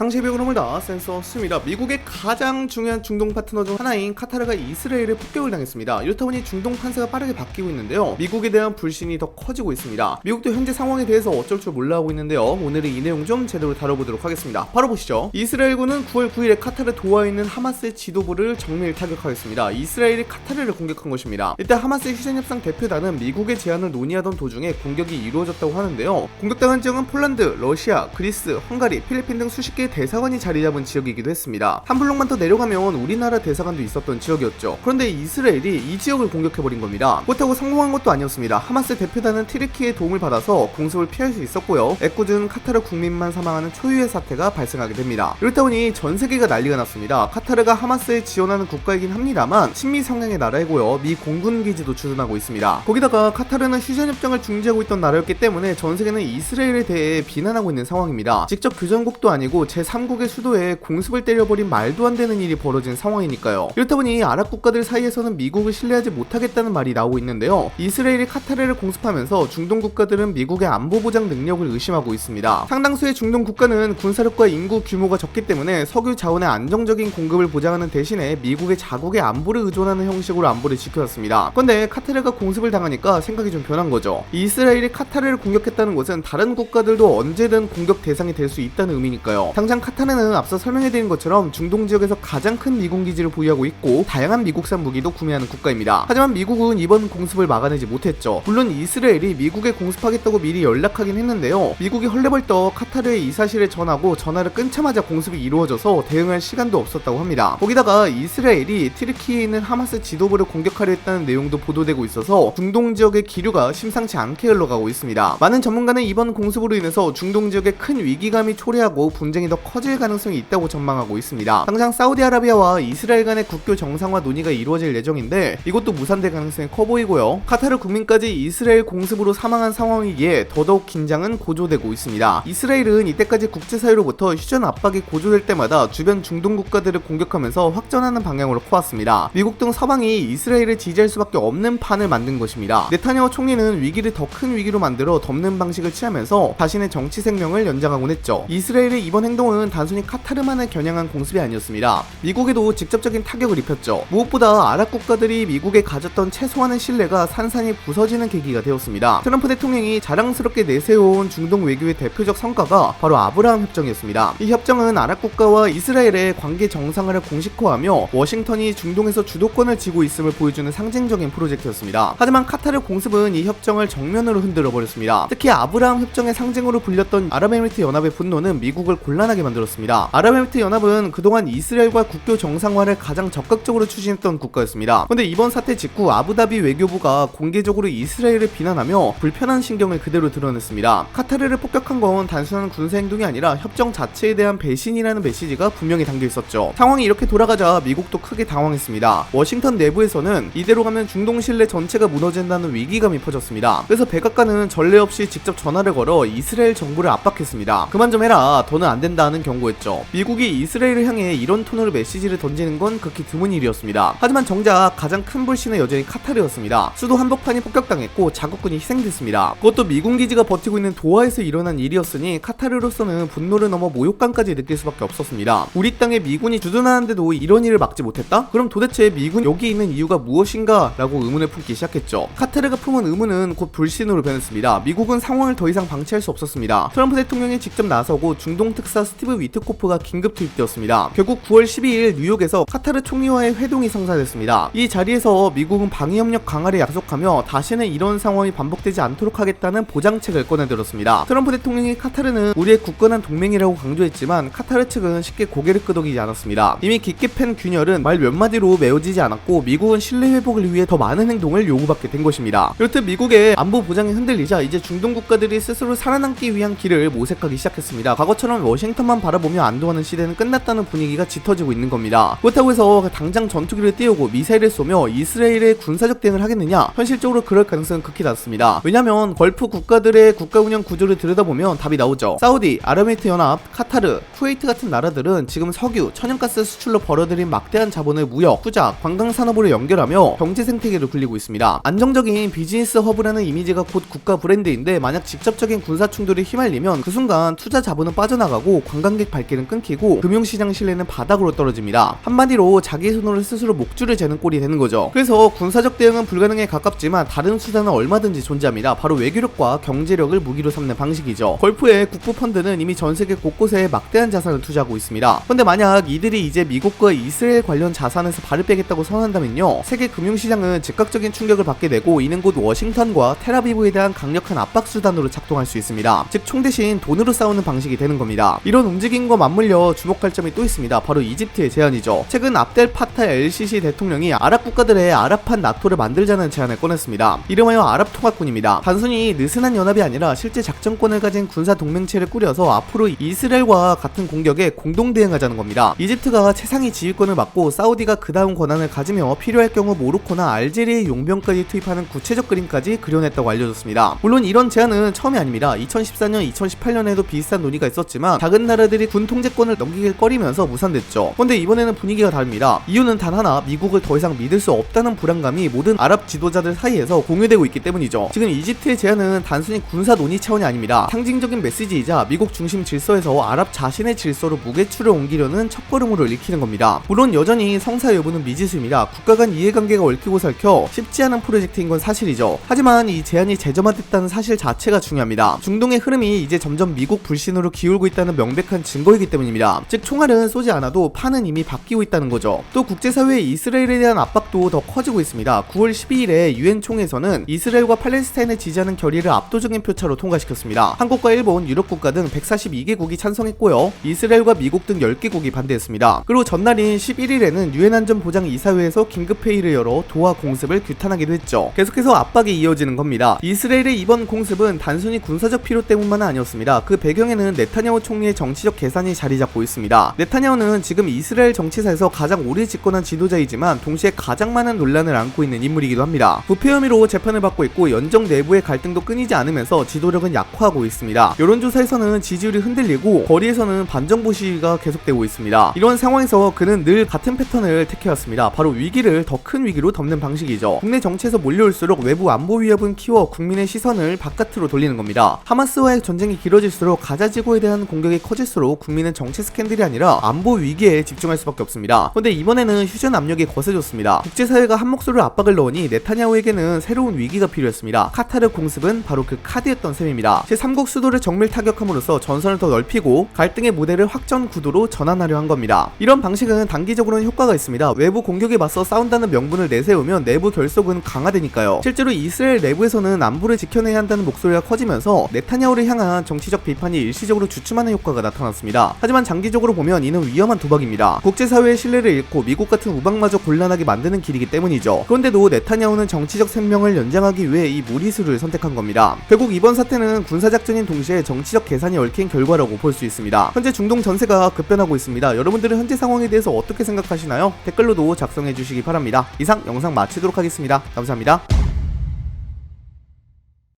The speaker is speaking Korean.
상시비용을 흐물 다 센서 습니다. 미국의 가장 중요한 중동 파트너 중 하나인 카타르가 이스라엘에 폭격을 당했습니다. 이렇다 보니 중동 판세가 빠르게 바뀌고 있는데요. 미국에 대한 불신이 더 커지고 있습니다. 미국도 현재 상황에 대해서 어쩔 줄 몰라 하고 있는데요. 오늘은 이 내용 좀 제대로 다뤄보도록 하겠습니다. 바로 보시죠. 이스라엘군은 9월 9일에 카타르 도하에 있는 하마스의 지도부를 정밀 타격하였습니다. 이스라엘이 카타르를 공격한 것입니다. 이때 하마스의 휴전협상 대표단은 미국의 제안을 논의하던 도중에 공격이 이루어졌다고 하는데요. 공격당한 지역은 폴란드, 러시아, 그리스, 헝가리, 필리핀 등 수십 개의 대사관이 자리 잡은 지역이기도 했습니다. 한 블록만 더 내려가면 우리나라 대사관도 있었던 지역이었죠. 그런데 이스라엘이 이 지역을 공격해버린 겁니다. 그렇다고 성공한 것도 아니었습니다. 하마스 대표단은 튀르키의 도움을 받아서 공습을 피할 수 있었고요. 애꿎은 카타르 국민만 사망하는 초유의 사태가 발생하게 됩니다. 이렇다 보니 전 세계가 난리가 났습니다. 카타르가 하마스에 지원하는 국가이긴 합니다만 친미 성향의 나라이고요. 미 공군 기지도 주둔하고 있습니다. 거기다가 카타르는 휴전협정을 중지하고 있던 나라였기 때문에 전 세계는 이스라엘에 대해 비난하고 있는 상황입니다. 직접 교전국도 아니고 제3국의 수도에 공습을 때려버린 말도 안 되는 일이 벌어진 상황이니까요. 이렇다 보니 아랍 국가들 사이에서는 미국을 신뢰하지 못하겠다는 말이 나오고 있는데요. 이스라엘이 카타르를 공습하면서 중동 국가들은 미국의 안보 보장 능력을 의심하고 있습니다. 상당수의 중동 국가는 군사력과 인구 규모가 적기 때문에 석유 자원의 안정적인 공급을 보장하는 대신에 미국의 자국의 안보를 의존하는 형식으로 안보를 지켜왔습니다. 그런데 카타르가 공습을 당하니까 생각이 좀 변한 거죠. 이스라엘이 카타르를 공격했다는 것은 다른 국가들도 언제든 공격 대상이 될 수 있다는 의미니까요. 당장 카타르는 앞서 설명해드린 것처럼 중동 지역에서 가장 큰 미군 기지를 보유하고 있고 다양한 미국산 무기도 구매하는 국가입니다. 하지만 미국은 이번 공습을 막아내지 못했죠. 물론 이스라엘이 미국에 공습하겠다고 미리 연락하긴 했는데요. 미국이 헐레벌떡 카타르에 이 사실을 전하고 전화를 끊자마자 공습이 이루어져서 대응할 시간도 없었다고 합니다. 거기다가 이스라엘이 튀르키예에 있는 하마스 지도부를 공격하려 했다는 내용도 보도되고 있어서 중동 지역의 기류가 심상치 않게 흘러가고 있습니다. 많은 전문가는 이번 공습으로 인해서 중동 지역에 큰 위기감이 초래하고 분쟁이 더 커질 가능성이 있다고 전망하고 있습니다. 당장 사우디아라비아와 이스라엘 간의 국교 정상화 논의가 이루어질 예정인데 이것도 무산될 가능성이 커 보이고요. 카타르 국민까지 이스라엘 공습으로 사망한 상황이기에 더더욱 긴장은 고조되고 있습니다. 이스라엘은 이때까지 국제사회로부터 휴전 압박이 고조될 때마다 주변 중동 국가들을 공격하면서 확전하는 방향으로 커왔습니다. 미국 등 서방이 이스라엘을 지지할 수밖에 없는 판을 만든 것입니다. 네타냐후 총리는 위기를 더 큰 위기로 만들어 덮는 방식을 취하면서 자신의 정치 생명을 연장하곤 했죠. 이스라엘의 이번 행동은 단순히 카타르만을 겨냥한 공습이 아니었습니다. 미국에도 직접적인 타격을 입혔죠. 무엇보다 아랍 국가들이 미국에 가졌던 최소한의 신뢰가 산산이 부서지는 계기가 되었습니다. 트럼프 대통령이 자랑스럽게 내세워온 중동 외교의 대표적 성과가 바로 아브라함 협정이었습니다. 이 협정은 아랍 국가와 이스라엘의 관계 정상화를 공식화하며 워싱턴이 중동에서 주도권을 쥐고 있음을 보여주는 상징적인 프로젝트였습니다. 하지만 카타르 공습은 이 협정을 정면으로 흔들어 버렸습니다. 특히 아브라함 협정의 상징으로 불렸던 아랍에미리트 연합의 분노는 미국을 곤란하게 만들었습니다. 아랍에미리트 연합은 그동안 이스라엘과 국교 정상화를 가장 적극적으로 추진했던 국가였습니다. 그런데 이번 사태 직후 아부다비 외교부가 공개적으로 이스라엘을 비난하며 불편한 신경을 그대로 드러냈습니다. 카타르를 폭격한 건 단순한 군사 행동이 아니라 협정 자체에 대한 배신이라는 메시지가 분명히 담겨 있었죠. 상황이 이렇게 돌아가자 미국도 크게 당황했습니다. 워싱턴 내부에서는 이대로 가면 중동 신뢰 전체가 무너진다는 위기감이 퍼졌습니다. 그래서 백악관은 전례 없이 직접 전화를 걸어 이스라엘 정부를 압박했습니다. 그만 좀 해라, 더는 안 된다는 경고했죠. 미국이 이스라엘을 향해 이런 톤으로 메시지를 던지는 건 극히 드문 일이었습니다. 하지만 정작 가장 큰 불신은 여전히 카타르였습니다. 수도 한복판이 폭격당했고 자국군이 희생됐습니다. 그것도 미군 기지가 버티고 있는 도하에서 일어난 일이었으니 카타르로서는 분노를 넘어 모욕감까지 느낄 수밖에 없었습니다. 우리 땅에 미군이 주둔하는데도 이런 일을 막지 못했다? 그럼 도대체 미군 여기 있는 이유가 무엇인가? 라고 의문을 품기 시작했죠. 카타르가 품은 의문은 곧 불신으로 변했습니다. 미국은 상황을 더 이상 방치할 수 없었습니다. 트럼프 대통령이 직접 나서고 중동 특사 스티브 위트코프가 긴급 투입되었습니다. 결국 9월 12일 뉴욕에서 카타르 총리와의 회동이 성사됐습니다. 이 자리에서 미국은 방위협력 강화를 약속하며 다시는 이런 상황이 반복되지 않도록 하겠다는 보장책을 꺼내들었습니다. 트럼프 대통령이 카타르는 우리의 굳건한 동맹이라고 강조했지만 카타르 측은 쉽게 고개를 끄덕이지 않았습니다. 이미 깊게 팬 균열은 말 몇 마디로 메워지지 않았고 미국은 신뢰 회복을 위해 더 많은 행동을 요구받게 된 것입니다. 이렇듯 미국의 안보 보장이 흔들리자 이제 중동 국가들이 스스로 살아남기 위한 길을 모색하기 시작했습니다. 과거처럼 워싱턴만 바라보며 안도하는 시대는 끝났다는 분위기가 짙어지고 있는 겁니다. 그렇다고 해서 당장 전투기를 띄우고 미사일을 쏘며 이스라엘의 군사적 대응을 하겠느냐? 현실적으로 그럴 가능성은 극히 낮습니다. 왜냐면 걸프 국가들의 국가 운영 구조를 들여다보면 답이 나오죠. 사우디, 아랍에미리트 연합, 카타르, 쿠웨이트 같은 나라들은 지금 석유, 천연가스 수출로 벌어들인 막대한 자본을 무역, 투자, 관광 산업으로 연결하며 경제 생태계를 굴리고 있습니다. 안정적인 비즈니스 허브라는 이미지가 곧 국가 브랜드인데 만약 직접적인 군사 충돌에 휘말리면 그 순간 투자 자본은 빠져나가고 관광객 발길은 끊기고 금융시장 신뢰는 바닥으로 떨어집니다. 한마디로 자기 손으로 스스로 목줄을 재는 꼴이 되는 거죠. 그래서 군사적 대응은 불가능에 가깝지만 다른 수단은 얼마든지 존재합니다. 바로 외교력과 경제력을 무기로 삼는 방식이죠. 걸프의 국부펀드는 이미 전 세계 곳곳에 막대한 자산을 투자하고 있습니다. 근데 만약 이들이 이제 미국과 이스라엘 관련 자산에서 발을 빼겠다고 선언한다면요, 세계 금융시장은 즉각적인 충격을 받게 되고 이는 곧 워싱턴과 텔아비브에 대한 강력한 압박 수단으로 작동할 수 있습니다. 즉 총 대신 돈으로 싸우는 방식이 되는 겁니다. 이런 움직임과 맞물려 주목할 점이 또 있습니다. 바로 이집트의 제안이죠. 최근 압델 파타 LCC 대통령이 아랍 국가들의 아랍판 나토를 만들자는 제안을 꺼냈습니다. 이름하여 아랍통합군입니다. 단순히 느슨한 연합이 아니라 실제 작전권을 가진 군사 동맹체를 꾸려서 앞으로 이스라엘과 같은 공격에 공동 대응하자는 겁니다. 이집트가 최상위 지휘권을 맡고 사우디가 그 다음 권한을 가지며 필요할 경우 모로코나 알제리의 용병까지 투입하는 구체적 그림까지 그려냈다고 알려졌습니다. 물론 이런 제안은 처음이 아닙니다. 2014년, 2018년에도 비슷한 논의가 있었지만 작은 나라들이 군 통제권을 넘기길 꺼리면서 무산됐죠. 근데 이번에는 분위기가 다릅니다. 이유는 단 하나, 미국을 더 이상 믿을 수 없다는 불안감이 모든 아랍 지도자들 사이에서 공유되고 있기 때문이죠. 지금 이집트의 제안은 단순히 군사 논의 차원이 아닙니다. 상징적인 메시지이자 미국 중심 질서에서 아랍 자신의 질서로 무게추를 옮기려는 첫걸음으로 읽히는 겁니다. 물론 여전히 성사 여부는 미지수입니다. 국가 간 이해관계가 얽히고 설켜 쉽지 않은 프로젝트인 건 사실이죠. 하지만 이 제안이 재점화됐다는 사실 자체가 중요합니다. 중동의 흐름이 이제 점점 미국 불신으로 기울고 있다는 명백한 증거이기 때문입니다. 즉 총알은 쏘지 않아도 판은 이미 바뀌고 있다는 거죠. 또 국제사회의 이스라엘에 대한 압박도 더 커지고 있습니다. 9월 12일에 유엔 총회에서는 이스라엘과 팔레스타인을 지지하는 결의를 압도적인 표차로 통과시켰습니다. 한국과 일본, 유럽 국가 등 142개국이 찬성했고요. 이스라엘과 미국 등 10개국이 반대했습니다. 그리고 전날인 11일에는 유엔 안전보장 이사회에서 긴급회의를 열어 도하 공습을 규탄하기도 했죠. 계속해서 압박이 이어지는 겁니다. 이스라엘의 이번 공습은 단순히 군사적 필요 때문만은 아니었습니다. 그 배경에는 네타냐후 총리의 정치적 계산이 자리 잡고 있습니다. 네타냐후는 지금 이스라엘 정치사에서 가장 오래 집권한 지도자이지만 동시에 가장 많은 논란을 안고 있는 인물이기도 합니다. 부패 혐의로 재판을 받고 있고 연정 내부의 갈등도 끊이지 않으면서 지도력은 약화하고 있습니다. 여론조사에서는 지지율이 흔들리고 거리에서는 반정부 시위가 계속되고 있습니다. 이런 상황에서 그는 늘 같은 패턴을 택해왔습니다. 바로 위기를 더 큰 위기로 덮는 방식이죠. 국내 정치에서 몰려올수록 외부 안보 위협은 키워 국민의 시선을 바깥으로 돌리는 겁니다. 하마스와의 전쟁이 길어질수록 가자 지구에 대한 공격이 커질수록 국민은 정치 스캔들이 아니라 안보 위기에 집중할 수밖에 없습니다. 그런데 이번에는 휴전 압력이 거세졌습니다. 국제사회가 한 목소리로 압박을 넣으니 네타냐후에게는 새로운 위기가 필요했습니다. 카타르 공습은 바로 그 카드였던 셈입니다. 제3국 수도를 정밀 타격함으로써 전선을 더 넓히고 갈등의 무대를 확전 구도로 전환하려 한 겁니다. 이런 방식은 단기적으로는 효과가 있습니다. 외부 공격에 맞서 싸운다는 명분을 내세우면 내부 결속은 강화되니까요. 실제로 이스라엘 내부에서는 안보를 지켜내야 한다는 목소리가 커지면서 네타냐후를 향한 정치적 비판이 일시적으로 주춤하는 효과가 나타났습니다. 하지만 장기적으로 보면 이는 위험한 도박입니다. 국제사회의 신뢰를 잃고 미국 같은 우방마저 곤란하게 만드는 길이기 때문이죠. 그런데도 네타냐후는 정치적 생명을 연장하기 위해 이 무리수를 선택한 겁니다. 결국 이번 사태는 군사작전인 동시에 정치적 계산이 얽힌 결과라고 볼 수 있습니다. 현재 중동 전세가 급변하고 있습니다. 여러분들은 현재 상황에 대해서 어떻게 생각하시나요? 댓글로도 작성해 주시기 바랍니다. 이상 영상 마치도록 하겠습니다. 감사합니다.